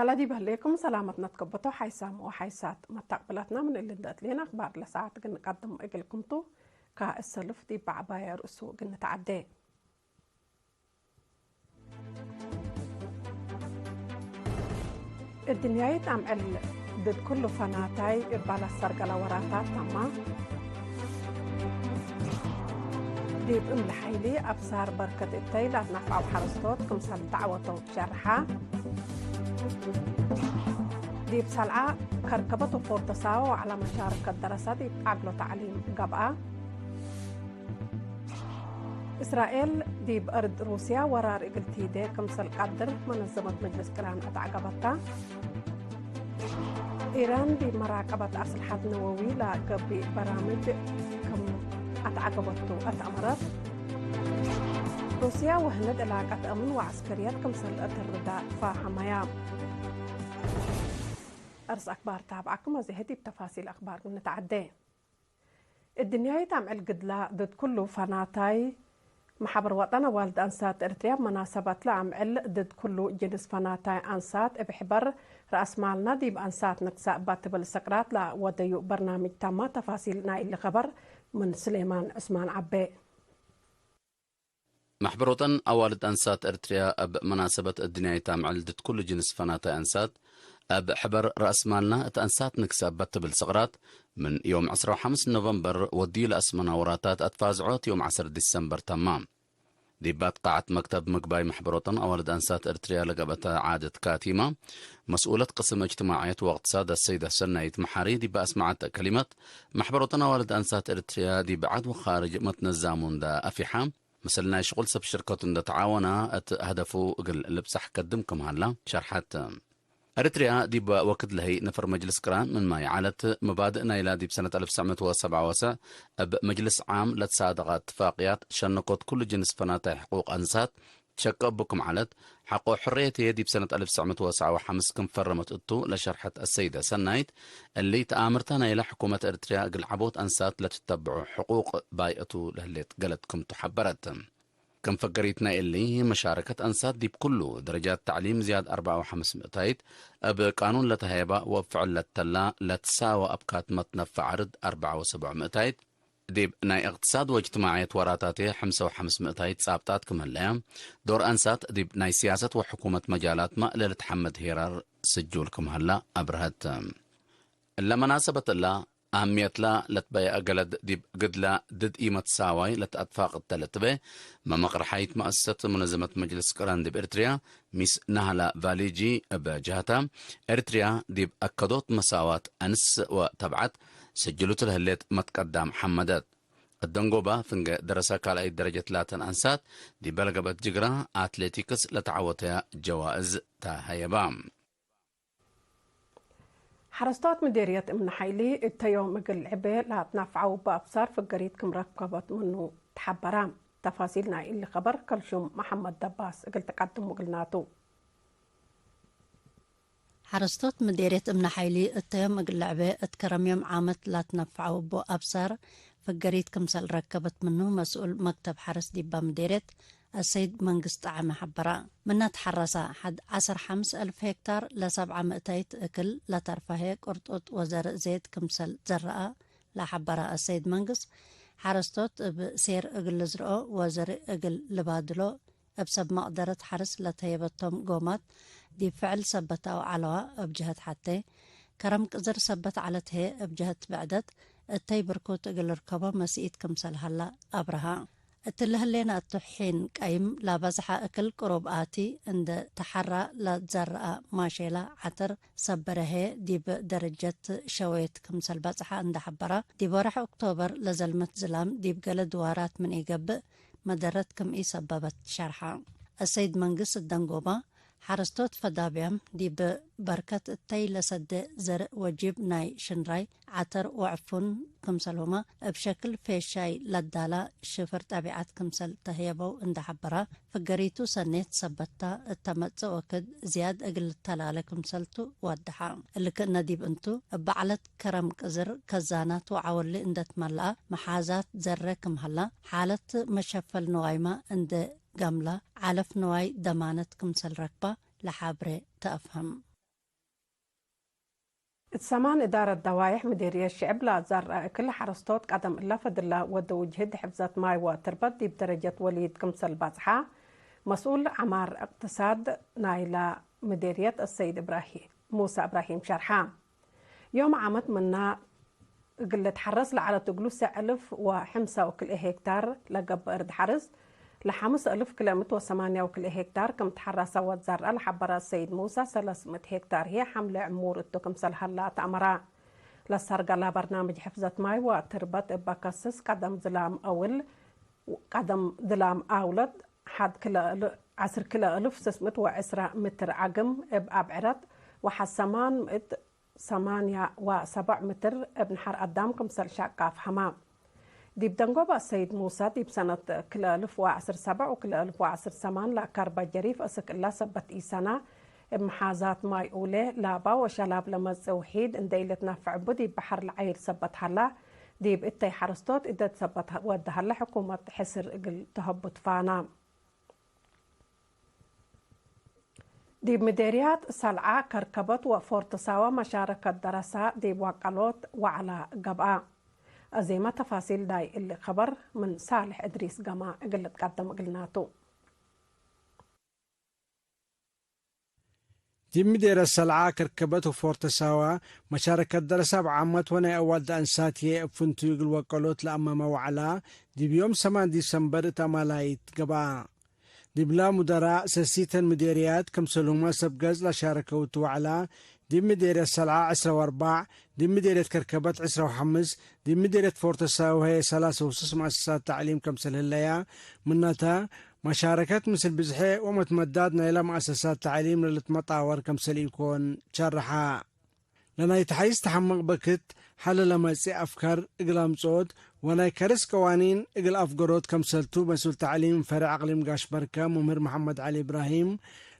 دلادي بهليكم سلامتنا تكبتو حيسام وحيسات متقبلتنا من اللي دات لنا اخبار لساعات قلنا نقدم اجلكمتو كا السلف دي بعبايا رؤسو قلنا تعدي الدنيا تعمل ضد كل فناتاي إبالا السرقلة وراتات تما ديب الحيلي أبصار بركة التيلات نفع وحرستوت كمسال دعوتو شرحة ديب سلعة كركبتو فورتساو على مشاركة دراسات عقلو تعليم قبعة إسرائيل ديب أرض روسيا ورار إقلتيدي كمسال قدر منظمة مجلس كران أتعقبتها إيران بمراقبة أسلحة نووي لقبي برامج كم أتعقبتو أتأمرت روسيا وهند علاقة أمن وعسكريات كمسال الرداء فحمايا أرس أخبار تابعكم وزهدي بتفاصيل أخبار نتعدي الدنيا تعمل قدلا ضد كل فناتاي محبر وطن والد أنسات إرتريا مناسبة لعمل ضد كل جنس فناتاي أنسات بحبر رأس مالنا ديب أنسات نكساء باتب السقرات لوديو برنامج تاما تفاصيلنا اللي خبر من سليمان عثمان عبي محبر وطن والد أنسات إرتريا بمناسبة الدنيا تعمل ضد كل جنس فناتاي أنسات بحبر رأس مالنا أنسات نكساء باتب السقرات من يوم 15 نوفمبر ودي لأسمنا وراتات أتفازعوت يوم 10 ديسمبر تمام ديبات قاعة مكتب مقباي محبروطن أولد أنسات إرتريا لقبتها عادة كاتيمة مسؤولة قسم اجتماعية واقتصاد السيدة سنايت محاري دي بأسمعت كلمة محبروطن أولد أنسات إرتريا دي بعد وخارج متنزامون دا أفحام مثلنا شغل سب شركة دا تعاونا هدفو قل لبسح قدمكم هلا شرحت أريتريا ديب وقت لهي نفر مجلس كران من ماي عالت مبادئ نايلا ديب سنة 1977 بمجلس عام لتصادق اتفاقيات شنقت كل جنس فناتي حقوق أنسات تشكب بكم عالت حقوق حرية يدي بسنة 1995 كم فرمت اتو لشرحة السيدة سنايت اللي تآمرتها نايلا حكومة أريتريا قل عبوت أنسات لتتبعوا حقوق بايئتو لهليت قلتكم تحبرت كم فقريتنا اللي مشاركة أنسات دي بكله درجات تعليم زياد 4 و5 مئتايت بقانون لتهيبة وفعل للتلا لتساوى أبكات متنفع عرض 4 و7 مئتايت ديب ناي اقتصاد واجتماعية وراتاتي 5 و5 مئتايت سابتات كمهلا دور أنسات ديب ناي سياسة وحكومة مجالات مألة حمد هيرار سجول كمهلا أبرهت لمناسبة الله أهمية لا لتبايا أقلد ديب قدلا ضد إيمة ساواي لتأتفاق التلتبه ما مقرحية مؤسسة منظمة مجلس كران ديب إرتريا ميس نهلا فاليجي بجهتا إرتريا ديب أكدوت مساوات أنس وتبعت سجلوت الهليت متقدم حمدات الدنقوبة فنق درسة كالأي درجة لاتن أنسات دي بلغبت جغرا أتليتيكس لتعوتها جوائز تاهيبام حرستات مديرية من حيلي التيوم مقل عبي لا تنفعوا بأبصار في القريد كم ركبت منه تحبرام تفاصيلنا اللي خبر كلشم محمد دباس قلت تقدم وقلناتو حرستات مديرية من حيلي التيوم مقل عبي اتكرم يوم عامت لا تنفعوا بأبصار في القريد كم سال ركبت منه مسؤول مكتب حرس ديبا مديرية السيد منقسط عام حبرا منا تحرسا حد 15,000 هكتار ل7 مئتايت اكل لترفهي قرطوط وزر زيت كمسل زرقا لحبرا السيد منقس حرستوت بسير اقل زرقو وزر اقل لبادلو بسب مقدرة حرس لتهيبتهم قومات دي فعل سبتاو علوا بجهة حتى كرم قزر سبت على تهي بجهة بعدت التيبركوت اقل ركبه مسيئت كمسل هلا ابرها التلهلينا التحين قايم لا بزحة أكل قروب آتي عند تحرى لا تزرع ماشيلا عطر صبره دي بدرجة شويت كمسل بزحة عند حبرة دي بورح أكتوبر لزلمت زلام دي بقل دوارات من إيقب مدرت كم إي سببت شرحة السيد منقس الدنقوبة حرستوت فدابيام دي ببركة التي لسد زر وجيب ناي شنراي عطر وعفون كمسلهما بشكل فيشاي لدالا شفر تابعات كمسل تهيبو اند حبرا فقريتو سنيت سبتا التمتز وكد زياد اقل التلالة كمسلتو وادحا اللي كنا ديب انتو بعلت كرم كزر كزانات وعولي اندت ملا محازات زر كمهلا حالة مشفل نوايمة اند قاملة علف نواي دمانت كمسل ركبة لحابري تأفهم السمان إدارة دوايح مديرية الشعب لا زار كل حرستوت قدم إلا فدلا ودو جهد حفظات ماي وتربط دي بدرجة وليد كمسل بازحة مسؤول عمار اقتصاد نايلة مديرية السيد إبراهيم موسى إبراهيم شرحان يوم عامت منا قلت حرس على تقلوسة 1005 وكل هكتار لقب أرد حرس لحمس 1000 كيلومتر و8 وكل هكتار كم تحرس وزر الحبر السيد موسى 300 هكتار هي حملة عمور التكم سلحلات أمرا لسرق لا برنامج حفظة ماي وتربط بكسس قدم ظلام أولد حد كلا 10 كيلو 1610 متر عقم بأبعرت وحسمان 8 و7 متر بنحر قدام كمسل شاقاف حمام دي بدنقوبة السيد موسى دي بسنة كلا 1017 وكلا 1018 لا كاربا جريف أسك الله سبت إيسانا بمحازات ماي أولي لابا وشلاب لمز وحيد انديلة نافع بدي بحر العير سبت حلا دي بإتاي حرستوت إدى تسبت ودها لحكومة حسر إقل تهبط فانا دي مديريات سلعة كركبت وفورتساوة مشاركة دراسة دي وقالوت وعلى قبعة أزيمة تفاصيل داي اللي خبر من صالح إدريس قما قلت قدم قلناتو دي مدير السلعة كركبت وفورتساوة مشاركة دراسة بعمت وانا أول دانساتي فنتو يقل وقالوت لأما موعلا دي بيوم 8 ديسمبر تمالايت قبعة دي بلا مدراء سسيتا مديريات كم سلوما سبقز لا شاركوا توعلا دي مديرية السلعة 10 و4 دي مديرية كركبت 10 و5 دي مديرية فورتساوة هي 3 و6 مؤسسات تعليم كم سلهليا منتا مشاركات مثل بزحي ومتمدادنا إلى مؤسسات تعليم للتمطاور كم سليكون شرحا لنا يتحيز تحمق بكت حل لما يسي أفكار إقلام صوت وانا يكرس قوانين إقل أفقروت كم سلتو مسؤول تعليم فرع أقليم قاش بركة ممر محمد علي إبراهيم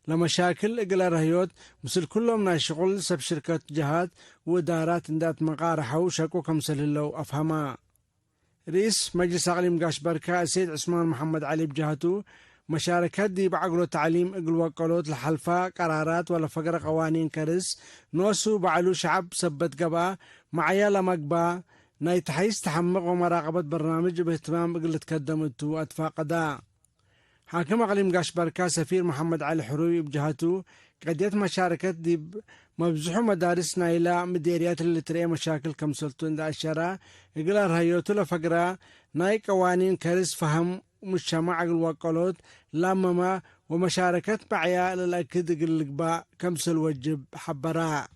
لمشاكل إقل رهيوت مثل كلهم ناشغل سب شركات جهات وإدارات اندات مقارحة وشكو كم سلهلو أفهما رئيس مجلس أقليم قاش بركة السيد عثمان محمد علي بجهته مشاركات دي بعقلو تعليم إقل وقالوت لحلفة قرارات ولا فقر قوانين كرس نوسو بعلو شعب سبت قبا معايا لمقبا نايتحيز تحمق ومراقبة برنامج باهتمام إقل تقدمتو أتفاقدا حاكم أقليم قاش بركة سفير محمد علي حروي بجهته قديت مشاركات دي مبزحو مدارسنا إلى مديريات اللي تري مشاكل كم سلطون دا الشراء إقلار هيوتو لفقرة ناي قوانين كرس فهم مجتمع الوقالوت لامما ومشاركة معيا للأكد القباء كمسل وجب حبراء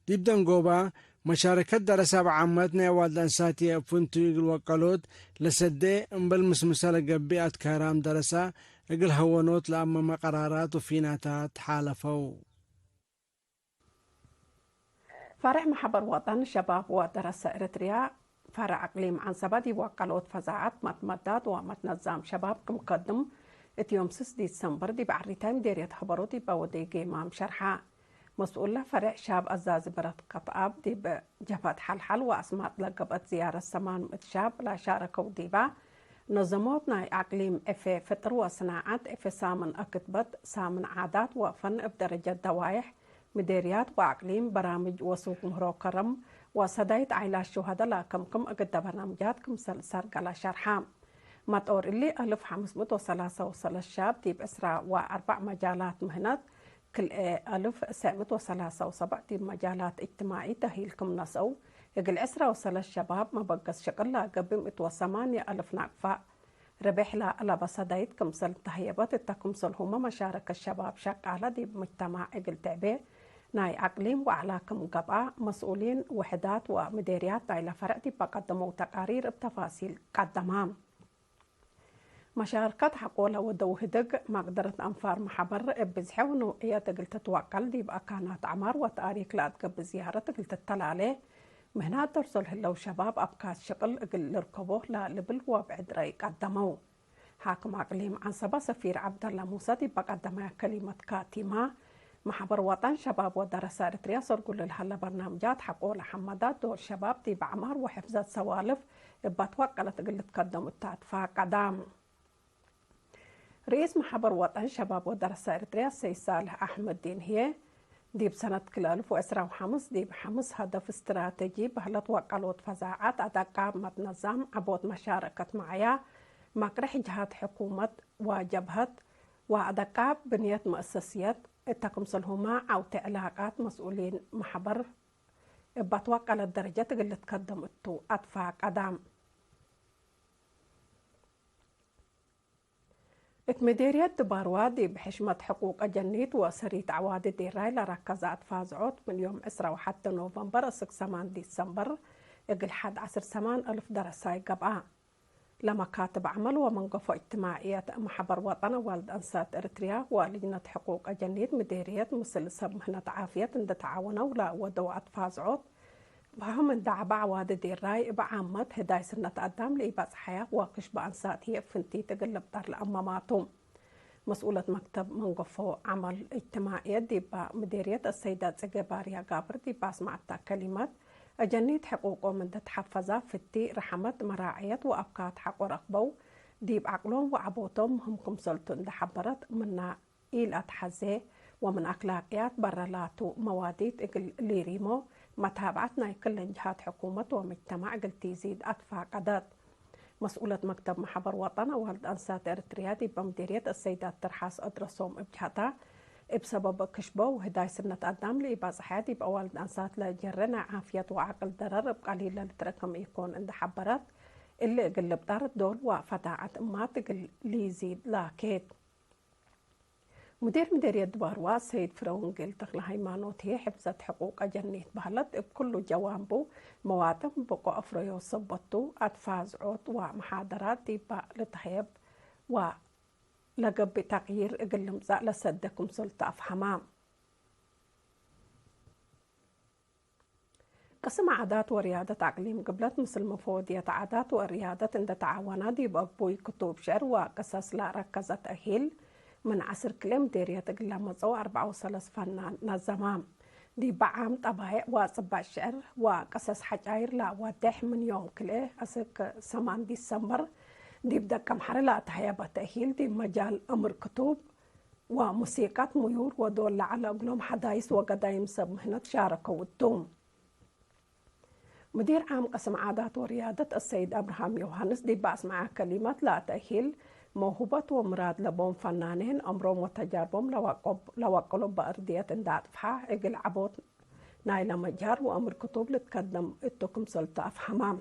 دي بدن قوبا مشاركة دراسة بعمتنا والدانساتي فنتو الوقالوت لسدي انبالمس مسالة قبيئة كارام دراسة اقل هونوت لامما قرارات وفيناتات حالفو فرع محبر وطن شباب ودراسة إريتريا فرع أقليم عن سبادي وقالوت فزاعات متمداد ومتنظم شباب كمقدم اتيوم 6 ديسمبر دي بعريتان ديريت خبروتي باودي جيمام شرحة مسؤولة فرع شاب أزاز برد قطعاب دي بجفات حلحل وأسماء لقبت زيارة سمان شاب لا شاركوا ديبا نظموتنا أقليم إفي فطر وصناعات إفي سامن أكتبت سامن عادات وفن بدرجة دوايح مديريات وأقليم برامج وسوق مهرو كرم وصدايت عيلا الشهداء لكم أقد برنامجاتكم سلسرق على شرحام مطور اللي 1503 شاب دي بأسرع و4 مجالات مهنات كل 1903 دي مجالات اجتماعي تهيلكم نسو يقل 10 شباب ما بقص شقلا قبم 8,000 نقفة ربح لا على بصدايت كمسل تهيبات التكمسل هما مشاركة الشباب شقالة دي بمجتمع اقل تعبير ناي أقليم وعلاكم قبعة مسؤولين وحدات ومديريات دايلة فرق دي بقدموا تقارير بتفاصيل قدمام مشاركات حقولة ودو هدق مقدرة أنفار محبر بزحة ونوعية قلت تتوكل دي بقى كانت عمار وتاريخ لا تقب زيارة قلت تطلع عليه مهنات درسل هلو شباب أبكاس شغل قل لركبوه لا لبل وبعد رأي قدموا حاكم أقليم عن سبا سفير عبد الله موسى دي بقدمها كلمة كاتمة محبر وطن شباب ودراسة إريتريا صرقوا للهلا برنامجات حقول حمادات دور شباب دي بعمار وحفظات سوالف بتوكلت قلت تقدم التعاطفاء قدام رئيس محبر وطن شباب ودراسة إريتريا السيد صالح أحمد دين هي دي بسنة كل 2015 دي بحمس هدف استراتيجي بهلت وقالوت فزاعات أدقى متنظم عبود مشاركة معايا مقرح جهات حكومة وجبهة وأدقى بنية مؤسسيات التكمسلهما أو تعلاقات مسؤولين محبر بتوقع للدرجة اللي تقدمتو أدفع قدام اتمديرية دباروا دي بحشمة حقوق جنيت وسريت عواد ديراي لركزات فازعوت من يوم 21 نوفمبر 6 ديسمبر يقل حد 10,000 درساي قبعا لما كاتب عمل ومنقفو اجتماعيات محبر وطن والد أنسات إريتريا ولجنة حقوق جنيت مديرية مثل مهنة عافية اند تعاونوا لا ودوات فازعوت وهم اندعى عواد ديراي بعامة هداي سنة قدام لإباس حياة واقش بأنسات هي فنتي تقلب دار الأماماتهم مسؤولة مكتب منقفو عمل اجتماعية ديبا مديرية السيدات زقباريا قابر ديبا سمعتا كلمات أجنيت حقوقه من تحفظها فتي رحمت مراعية وأبكات حق ورقبو ديب عقلهم وعبوتهم هم كمسلتون دحبرت منا إيل أتحزي ومن أخلاقيات برلاتو مواديت إقل ليريمو متابعتنا كل جهات حكومة ومجتمع قلت يزيد أدفع قدات مسؤولة مكتب محبر وطن والد أنسات إريتريا دي بمديرية السيدات ترحاس أدرسهم بجهتها بسبب كشبه وهداي سنة قدام لإباز حياتي بأوالد أنسات لجرنا عافية وعقل ضرر بقليلة لتركم يكون عند حبرات اللي قلب دار دول وفتاعة ما تقل ليزيد لاكيد مديرية دباروا سيد فرون قلت هيمانوت هي حفظت حقوق جنيت بهلت بكل جوانبه مواتم بقو أفريو صبتو أتفاز عود ومحاضرات ديبا لتحيب ولقب بتغيير اقلم زال لسدكم سلطة أفهمام قسم عادات وريادة عقليم قبلت مثل مفودية عادات وريادة عند تعاونات ديبا بوي كتب شعر وقصص لا ركزت أهيل من عصر كلام ديرية تقلم مصو 34 فنان نظمام دي بعام طبايع وصبع الشعر وقصص حجاير لا ودح من يوم كله أسك 8 ديسمبر دي بدأ كم حرلة تحيابة تأهيل دي مجال أمر كتب وموسيقى ميور ودول على قلوم حدايس وقدايم سب مهنة شاركوا الدوم مدير عام قسم عادات وريادة السيد أبراهام يوهانس دي باس معه كلمات لا تأهيل موهبة ومراد لبون فنانين أمرهم وتجاربهم لوقلوا بأردية انداد فحا اقل عبوت نايلة مجار وأمر كتب لتقدم اتكم سلطة أفهمام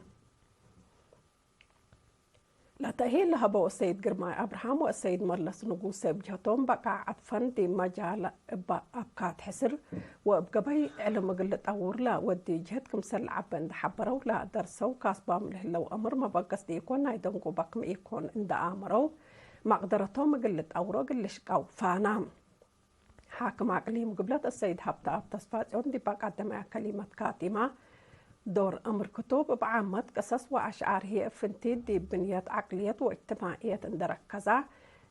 لا تأهيل لهبو السيد قرماي أبراهام والسيد مرلس نقوس بجهتهم بقى عطفن دي مجال أبكات حسر وبقبي علم قلة أور لا ودي جهتكم سلعب عند حبرو لا درسو كاسبام له لو أمر ما بقص دي يكون نايدنقو بقم يكون عند آمرو مقدرتهم قلة أورو قلش قو فانام حاكم أقليم قبلت السيد هبتا أبتصفات عندي بقى قدم كلمة كاتمة دور أمر كتب بعامة قصص وأشعار هي فنتي دي بنيات عقلية واجتماعية اندركزة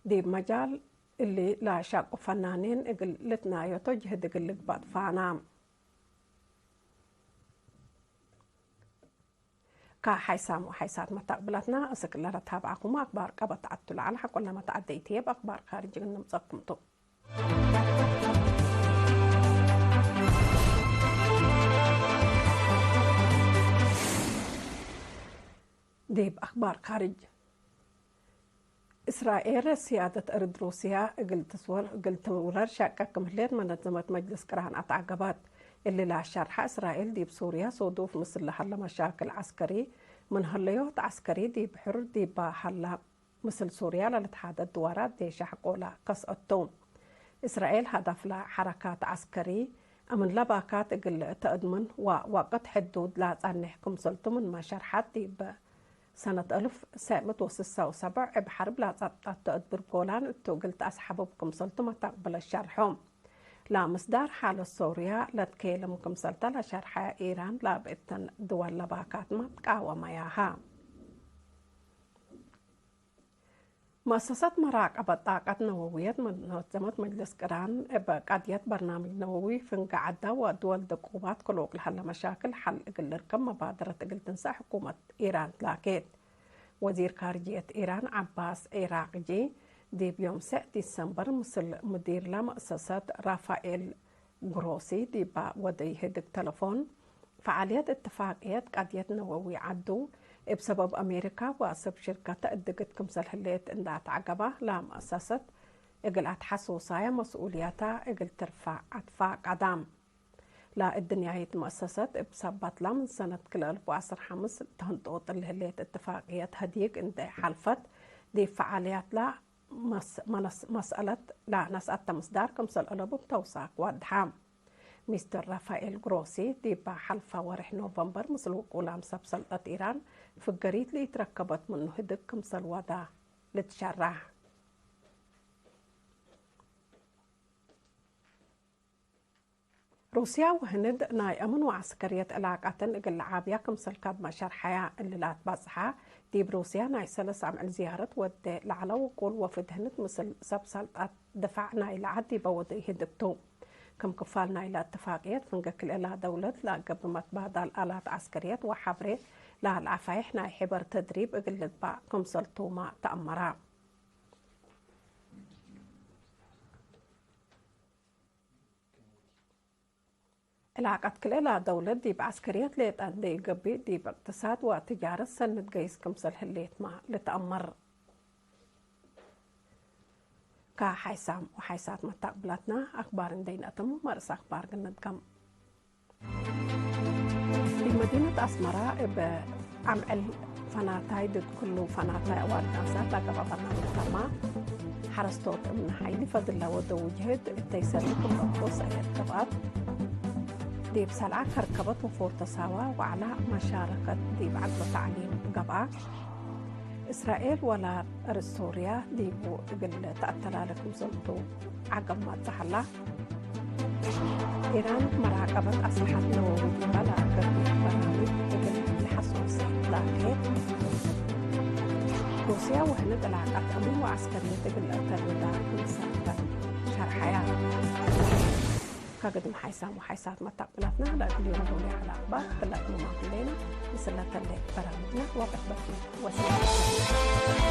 دي مجال اللي لا شاق فنانين اقلتنا يتجهد اقلق بعد فانام كحيسام وحيسات متقبلتنا أسك الله تابعكم أخبار قبط عدتل على حق ولا متعديتي بأخبار خارج النمسكمتو دي بأخبار خارج إسرائيل سيادة أرض روسيا قلت ورر شاكا كمهلين منظمة مجلس كرهن أتعقبات اللي لا شرح إسرائيل دي بسوريا صدوف مثل لحل مشاكل عسكري من هليوت عسكري دي بحر دي بحل مثل سوريا للاتحاد الدوارات دي شحقوا لا قص التوم إسرائيل هدف لحركات عسكري أمن لباكات قل تأدمن ووقت حدود لا تعنيحكم سلطة من ما شرحات دي سنة 1967 بحرب لا تأدبر جولان اتو قلت أصحابكم سلطة ما تقبل الشرحهم لا مصدر حال سوريا لا تكلمكم سلطة لا شرح إيران لا بإتن دول لباكات ما تقاوم ياها مؤسسة مراقبة طاقة نووية منظمة مجلس كران بقضية برنامج نووي فنقع عدة ودول دقوبات كلوك لحل مشاكل حل اقل ركم مبادرة اقل تنسى حكومة إيران تلاكيت وزير خارجية إيران عباس عراقجي دي بيوم 6 ديسمبر مثل مدير لمؤسسة رافائيل غروسي دي با ودي هدك تلفون فعاليات اتفاقيات قضية نووي عدو بسبب أمريكا وسب شركة تأدقت كمسل هليت اندات عقبة لا مؤسسة اقل حسوسايا مسؤولياتها اقل ترفع اتفاق عدام لا الدنيا مؤسسات بسبب لا من سنة كل 2015 تهنطوط الهليت اتفاقيات هديك اند حلفت دي فعاليات لا مسألة لا نسأت مصدار كمسل ألبو بتوساق وادحام مستر رافائيل غروسي دي بحلفة ورح نوفمبر مسلوق ولام سلطة إيران فقريت لي تركبت منه هدك كمسل ودا لتشرح روسيا وهند ناي أمن وعسكرية علاقة اقل عابية كمسل كاد ما شرحيا اللي لا تبصحها دي بروسيا ناي سلس عمل زيارة ود لعلو وقول وفد هند مثل سب سلطة دفع ناي لعدي بودي هدكتو كم كفالنا إلى اتفاقيات فنقك إلى دولة لا قبل ما تبادل آلات عسكريات وحبري لا العفايح ناي حبر تدريب اقل با كمسل توما تأمرا العقد كلها دولة دي بعسكريات ليت عندي قبي دي باقتصاد وتجارة سنة قيس كمسل هالليت ما لتأمر كحيسام وحيسات متقبلتنا أخبار دين أتم مرس أخبار قند كم في مدينة أسمراء بعمل فناتاي ضد كل فناتاي أوال ناسات لقب برنامج كما حرستوت من حيلي فضل ودو وجهد التيسركم بقوص أيات كبات دي بسلعة كركبت وفور تساوى وعلى مشاركة دي بعقب تعليم قبعة إسرائيل ولا سوريا دي بو قل تأتلا لكم زلطو عقب ما تحلا إيران مراقبة أسلحة نووي بلا قبل برنامج قل لحسوس لكن روسيا وهند العلاقات أمن وعسكرية قل أتردار كمسا شرحيات كقدم حيسام وحيسات متقبلاتنا لا كل يوم دولي على أخبار تلاقوا معكم لنا مثل تلك برامجنا وقت بكي وسلام